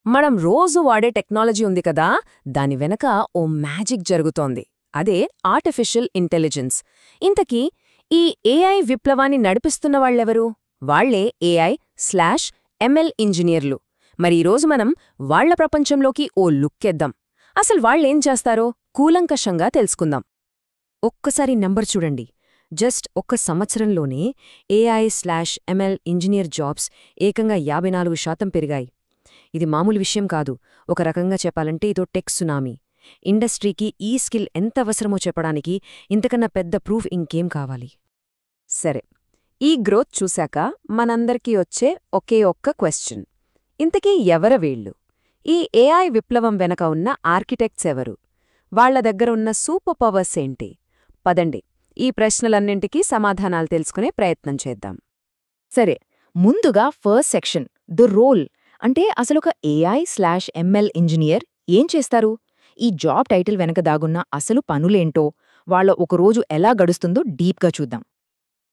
మనం రోజు వాడే టెక్నాలజీ ఉంది కదా, దాని వెనక ఓ మ్యాజిక్ జరుగుతోంది. అదే ఆర్టిఫిషియల్ ఇంటెలిజెన్స్. ఇంతకీ ఈ ఏఐ విప్లవాన్ని నడిపిస్తున్న వాళ్ళెవరు? వాళ్లే AI/ML ఇంజనీర్లు. మరి ఈరోజు మనం వాళ్ల ప్రపంచంలోకి ఓ లుక్కేద్దాం. అసలు వాళ్లేం చేస్తారో కూలంకషంగా తెలుసుకుందాం. ఒక్కసారి నంబర్ చూడండి. జస్ట్ ఒక్క సంవత్సరంలోనే AI/ML ఇంజనీర్ జాబ్స్ ఏకంగా 54% పెరిగాయి. ఇది మామూలు విషయం కాదు. ఒక రకంగా చెప్పాలంటే ఇదో టెక్ సునామీ. ఇండస్ట్రీకి ఈ స్కిల్ ఎంత అవసరమో చెప్పడానికి ఇంతకన్నా పెద్ద ప్రూఫ్ ఇంకేం కావాలి? సరే, ఈ గ్రోత్ చూశాక మనందరికీ వచ్చే ఒకే ఒక్క క్వశ్చన్. ఇంతకీ ఎవర వీళ్ళు? ఈ ఏఐ విప్లవం వెనక ఉన్న ఆర్కిటెక్ట్స్ ఎవరు? వాళ్ల దగ్గర ఉన్న సూపర్ పవర్స్ ఏంటి? పదండి, ఈ ప్రశ్నలన్నింటికీ సమాధానాలు తెలుసుకునే ప్రయత్నం చేద్దాం. సరే, ముందుగా ఫస్ట్ సెక్షన్, ద రోల్. అంటే అసలొక AI/ML ఇంజనీర్ ఏం చేస్తారు? ఈ జాబ్ టైటిల్ వెనక దాగున్న అసలు పనులేంటో, వాళ్ళ ఒకరోజు ఎలా గడుస్తుందో డీప్గా చూద్దాం.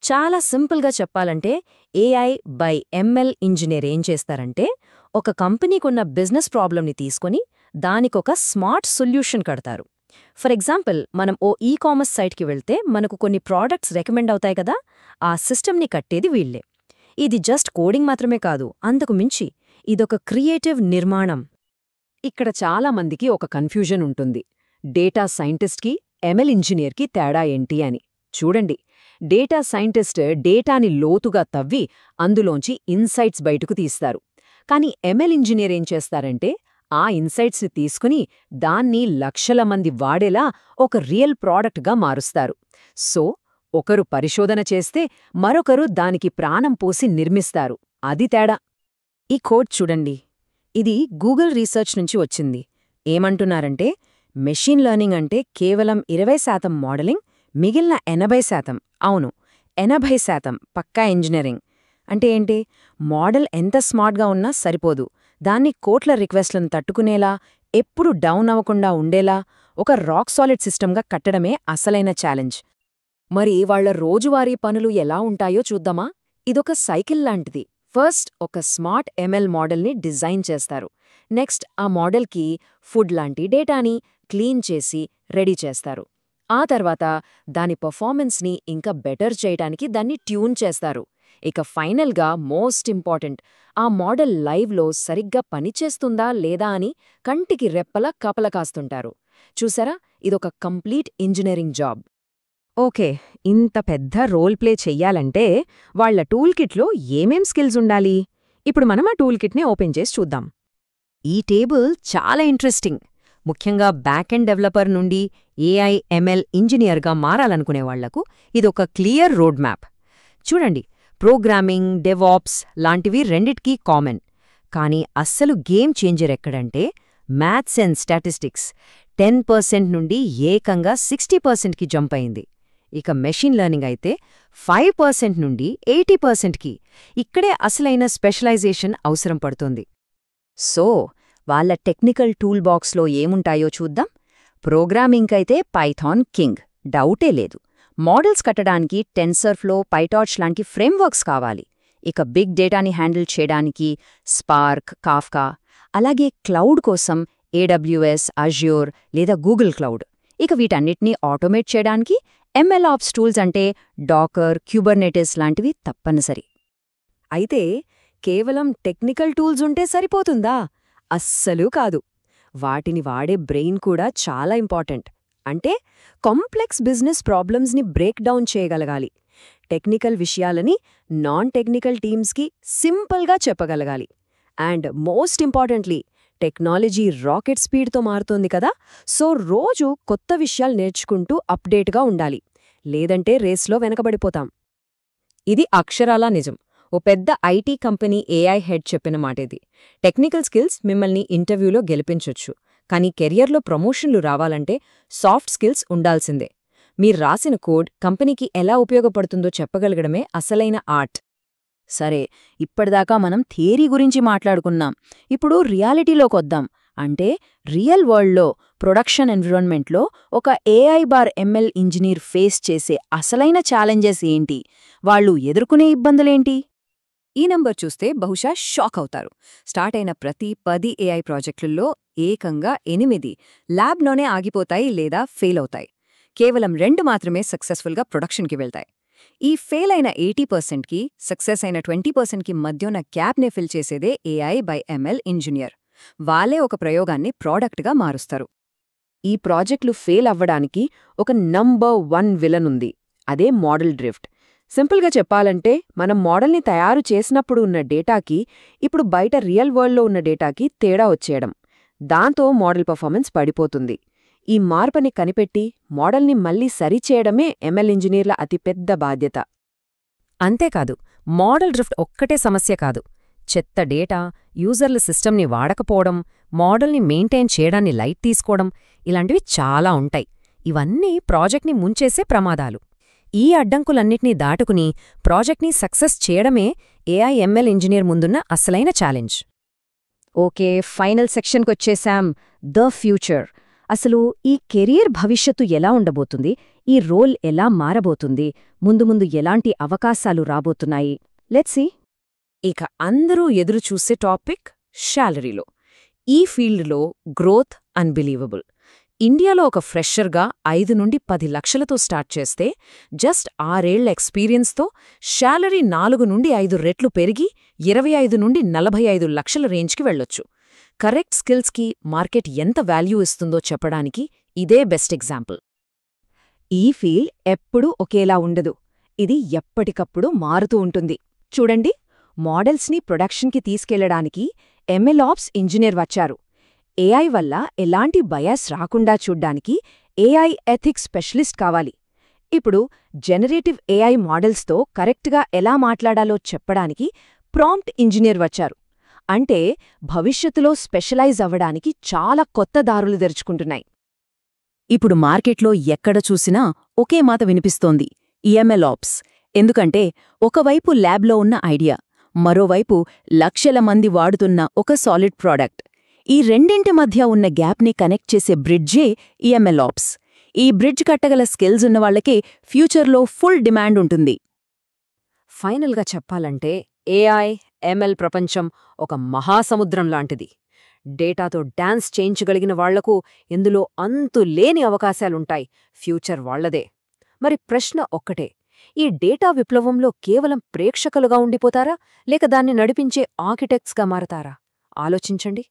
చాలా సింపుల్గా చెప్పాలంటే AI/ML ఇంజనీర్ ఏం చేస్తారంటే, ఒక కంపెనీకున్న బిజినెస్ ప్రాబ్లంని తీసుకుని దానికొక స్మార్ట్ సొల్యూషన్ కడతారు. ఫర్ ఎగ్జాంపుల్, మనం ఓ కామర్స్ సైట్కి వెళ్తే మనకు కొన్ని ప్రోడక్ట్స్ రికమెండ్ అవుతాయి కదా, ఆ సిస్టమ్ని కట్టేది వీళ్లే. ఇది జస్ట్ కోడింగ్ మాత్రమే కాదు, అంతకు మించి ఇదొక క్రియేటివ్ నిర్మాణం. ఇక్కడ చాలామందికి ఒక కన్ఫ్యూజన్ ఉంటుంది. డేటా సైంటిస్ట్కి ML ఇంజనీర్కి తేడా ఏంటి అని. చూడండి, డేటా సైంటిస్ట్ డేటాని లోతుగా తవ్వి అందులోంచి ఇన్సైట్స్ బయటకు తీస్తారు. కానీ ML ఇంజనీర్ ఏం చేస్తారంటే, ఆ ఇన్సైట్స్ని తీసుకుని దాన్ని లక్షల మంది వాడేలా ఒక రియల్ ప్రోడక్ట్గా మారుస్తారు. సో, ఒకరు పరిశోధన చేస్తే మరొకరు దానికి ప్రాణం పోసి నిర్మిస్తారు. అది తేడా. ఈ కోడ్ చూడండి, ఇది గూగుల్ రీసెర్చ్ నుంచి వచ్చింది. ఏమంటున్నారంటే, మెషీన్ లెర్నింగ్ అంటే కేవలం 20% మోడలింగ్, మిగిలిన 80%, అవును 80% పక్కా ఇంజనీరింగ్. అంటే ఏంటి? మోడల్ ఎంత స్మార్ట్గా ఉన్నా సరిపోదు. దాన్ని కోట్ల రిక్వెస్ట్లను తట్టుకునేలా, ఎప్పుడు డౌన్ అవ్వకుండా ఉండేలా ఒక రాక్ సాలిడ్ సిస్టమ్గా కట్టడమే అసలైన ఛాలెంజ్. మరి వాళ్ల రోజువారీ పనులు ఎలా ఉంటాయో చూద్దామా? ఇదొక సైకిల్ లాంటిది. ఫస్ట్ ఒక స్మార్ట్ ML మోడల్ని డిజైన్ చేస్తారు. నెక్స్ట్ ఆ మోడల్కి ఫుడ్ లాంటి డేటాని క్లీన్ చేసి రెడీ చేస్తారు. ఆ తర్వాత దాని పర్ఫార్మెన్స్ని ఇంకా బెటర్ చేయడానికి దాన్ని ట్యూన్ చేస్తారు. ఇక ఫైనల్గా మోస్ట్ ఇంపార్టెంట్, ఆ మోడల్ లైవ్లో సరిగ్గా పనిచేస్తుందా లేదా అని కంటికి రెప్పలా కాపలకాస్తుంటారు. చూసారా, ఇదొక కంప్లీట్ ఇంజనీరింగ్ జాబ్. ఓకే, ఇంత పెద్ద రోల్ ప్లే చెయ్యాలంటే వాళ్ల టూల్ కిట్లో ఏమేం స్కిల్స్ ఉండాలి? ఇప్పుడు మనం ఆ టూల్ కిట్ని ఓపెన్ చేసి చూద్దాం. ఈ టేబుల్ చాలా ఇంట్రెస్టింగ్. ముఖ్యంగా బ్యాక్ ఎండ్ డెవలపర్ నుండి AI/ML ఇంజనీర్గా మారాలనుకునే వాళ్లకు ఇదొక క్లియర్ రోడ్ మ్యాప్. చూడండి, ప్రోగ్రామింగ్, డెవాప్స్ లాంటివి రెండిటికీ కామన్. కానీ అస్సలు గేమ్ చేంజర్ ఎక్కడంటే మ్యాథ్స్ అండ్ స్టాటిస్టిక్స్. 10% నుండి ఏకంగా 60%కి జంప్ అయింది. ఇక మెషిన్ లెర్నింగ్ అయితే 5% నుండి 80%కి. ఇక్కడే అసలైన స్పెషలైజేషన్ అవసరం పడుతుంది. సో, వాళ్ళ టెక్నికల్ టూల్ బాక్స్లో ఏముంటాయో చూద్దాం. ప్రోగ్రామింగ్కైతే పైథాన్ కింగ్, డౌటే లేదు. మోడల్స్ కట్టడానికి టెన్సర్ఫ్లో, పైటార్చ్ లాంటి ఫ్రేమ్వర్క్స్ కావాలి. ఇక బిగ్ డేటాని హ్యాండిల్ చేయడానికి స్పార్క్, కాఫ్కా, అలాగే క్లౌడ్ కోసం AWS, అజ్యూర్ లేదా గూగుల్ క్లౌడ్. ఇక వీటన్నిటినీ ఆటోమేట్ చేయడానికి MLOps టూల్స్ అంటే డాకర్, క్యూబర్నెటిస్ లాంటివి తప్పనిసరి. అయితే కేవలం టెక్నికల్ టూల్స్ ఉంటే సరిపోతుందా? అస్సలు కాదు. వాటిని వాడే బ్రెయిన్ కూడా చాలా ఇంపార్టెంట్. అంటే కాంప్లెక్స్ బిజినెస్ ప్రాబ్లమ్స్ని బ్రేక్ డౌన్ చేయగలగాలి. టెక్నికల్ విషయాలని నాన్ టెక్నికల్ టీమ్స్కి సింపుల్గా చెప్పగలగాలి. And most importantly, technology rocket స్పీడ్తో మారుతోంది కదా, సో రోజు కొత్త విషయాలు నేర్చుకుంటూ అప్డేట్గా ఉండాలి. లేదంటే రేస్లో వెనకబడిపోతాం. ఇది అక్షరాలా నిజం. ఓ పెద్ద IT కంపెనీ AI హెడ్ చెప్పిన మాటేది. టెక్నికల్ స్కిల్స్ మిమ్మల్ని ఇంటర్వ్యూలో గెలిపించొచ్చు, కానీ కెరియర్లో ప్రమోషన్లు రావాలంటే సాఫ్ట్ స్కిల్స్ ఉండాల్సిందే. మీరు రాసిన కోడ్ కంపెనీకి ఎలా ఉపయోగపడుతుందో చెప్పగలగడమే అసలైన ఆర్ట్. సరే, ఇప్పటిదాకా మనం థియరీ గురించి మాట్లాడుకున్నాం. ఇప్పుడు రియాలిటీలోకొద్దాం. అంటే రియల్ వరల్డ్లో, ప్రొడక్షన్ ఎన్విరాన్మెంట్లో ఒక AI/ML ఇంజనీర్ ఫేస్ చేసే అసలైన ఛాలెంజెస్ ఏంటి? వాళ్ళు ఎదుర్కొనే ఇబ్బందులేంటి? ఈ నంబర్ చూస్తే బహుశా షాక్ అవుతారు. స్టార్ట్ అయిన ప్రతి 10 ఏఐ ప్రాజెక్టుల్లో ఏకంగా 8 ల్యాబ్లోనే ఆగిపోతాయి లేదా ఫెయిల్ అవుతాయి. కేవలం 2 మాత్రమే సక్సెస్ఫుల్గా ప్రొడక్షన్కి వెళ్తాయి. ఈ ఫెయిల్ అయిన 80%కి సక్సెస్ అయిన 20%కి మధ్యున్న గ్యాప్నే ఫిల్ చేసేదే ఏఐ బై ఎంఎల్ ఇంజనీర్. వాళ్ళే ఒక ప్రయోగాన్ని ప్రాడక్ట్గా మారుస్తారు. ఈ ప్రాజెక్టులు ఫెయిల్ అవ్వడానికి ఒక నంబర్ 1 విలన్ ఉంది. అదే మోడల్ డ్రిఫ్ట్. సింపుల్గా చెప్పాలంటే మనం మోడల్ని తయారు చేసినప్పుడు ఉన్న డేటాకి ఇప్పుడు బయట రియల్ వరల్డ్లో ఉన్న డేటాకి తేడా వచ్చేయడం. దాంతో మోడల్ పర్ఫార్మెన్స్ పడిపోతుంది. ఈ మార్పుని కనిపెట్టి మోడల్ని మళ్లీ సరిచేయడమే ఎంఎల్ ఇంజనీర్ల అతిపెద్ద బాధ్యత. అంతేకాదు, మోడల్ డ్రిఫ్ట్ ఒక్కటే సమస్య కాదు. చెత్త డేటా, యూజర్ల సిస్టమ్ని వాడకపోవడం, మోడల్ని మెయింటైన్ చేయడాన్ని లైట్ తీసుకోవడం ఇలాంటివి చాలా ఉంటాయి. ఇవన్నీ ప్రాజెక్ట్ని ముంచేసే ప్రమాదాలు. ఈ అడ్డంకులన్నిటినీ దాటుకుని ప్రాజెక్ట్ని సక్సెస్ చేయడమే ఏఐ ఎంఎల్ ఇంజనీర్ ముందున్న అసలైన ఛాలెంజ్. ఓకే, ఫైనల్ సెక్షన్కొచ్చేశాం. The future. అసలు ఈ కెరీర్ భవిష్యత్తు ఎలా ఉండబోతుంది? ఈ రోల్ ఎలా మారబోతుంది? ముందు ముందు ఎలాంటి అవకాశాలు రాబోతున్నాయి? Let's see. ఇక అందరూ ఎదురుచూసే టాపిక్ శాలరీలో. ఈ ఫీల్డ్లో గ్రోత్ అన్బిలీవబుల్. ఇండియాలో ఒక ఫ్రెషర్గా 5 నుండి 10 లక్షలతో స్టార్ట్ చేస్తే జస్ట్ 6 ఏళ్ల ఎక్స్పీరియన్స్తో శాలరీ 4 నుండి 5 రెట్లు పెరిగి 25 నుండి 45 లక్షల రేంజ్కి వెళ్ళొచ్చు. కరెక్ట్ స్కిల్స్కి మార్కెట్ ఎంత వాల్యూ ఇస్తుందో చెప్పడానికి ఇదే బెస్ట్ ఎగ్జాంపుల్. ఈ ఫీల్డ్ ఎప్పుడూ ఒకేలా ఉండదు. ఇది ఎప్పటికప్పుడు మారుతూ ఉంటుంది. చూడండి, మోడల్స్ని ప్రొడక్షన్కి తీసుకెళ్లడానికి ఎంఎల్ఆప్స్ ఇంజనీర్ వచ్చారు. ఏఐ వల్ల ఎలాంటి బయాస్ రాకుండా చూడ్డానికి ఏఐ ఎథిక్స్ స్పెషలిస్ట్ కావాలి. ఇప్పుడు జనరేటివ్ ఏఐ మోడల్స్తో కరెక్ట్గా ఎలా మాట్లాడాలో చెప్పడానికి ప్రాంప్ట్ ఇంజనీర్ వచ్చారు. అంటే భవిష్యత్తులో స్పెషలైజ్ అవ్వడానికి చాలా కొత్త దారులు తెరుచుకుంటున్నాయి. ఇప్పుడు మార్కెట్లో ఎక్కడ చూసినా ఒకే మాట వినిపిస్తోంది, ఎంఎల్ఆప్స్. ఎందుకంటే ఒకవైపు ల్యాబ్లో ఉన్న ఐడియా, మరోవైపు లక్షల మంది వాడుతున్న ఒక సాలిడ్ ప్రాడక్ట్. ఈ రెండింటి మధ్య ఉన్న గ్యాప్ని కనెక్ట్ చేసే బ్రిడ్జే ఎంఎల్ఆప్స్. ఈ బ్రిడ్జ్ కట్టగల స్కిల్స్ ఉన్నవాళ్లకే ఫ్యూచర్లో ఫుల్ డిమాండ్ ఉంటుంది. ఫైనల్గా చెప్పాలంటే ఏఐ ఎంఎల్ ప్రపంచం ఒక మహాసముద్రం లాంటిది. డేటాతో డాన్స్ చేయించగలిగిన వాళ్లకు ఇందులో అంతులేని అవకాశాలుంటాయి. ఫ్యూచర్ వాళ్లదే. మరి ప్రశ్న ఒక్కటే, ఈ డేటా విప్లవంలో కేవలం ప్రేక్షకులుగా ఉండిపోతారా, లేక దాన్ని నడిపించే ఆర్కిటెక్ట్స్గా మారతారా? ఆలోచించండి.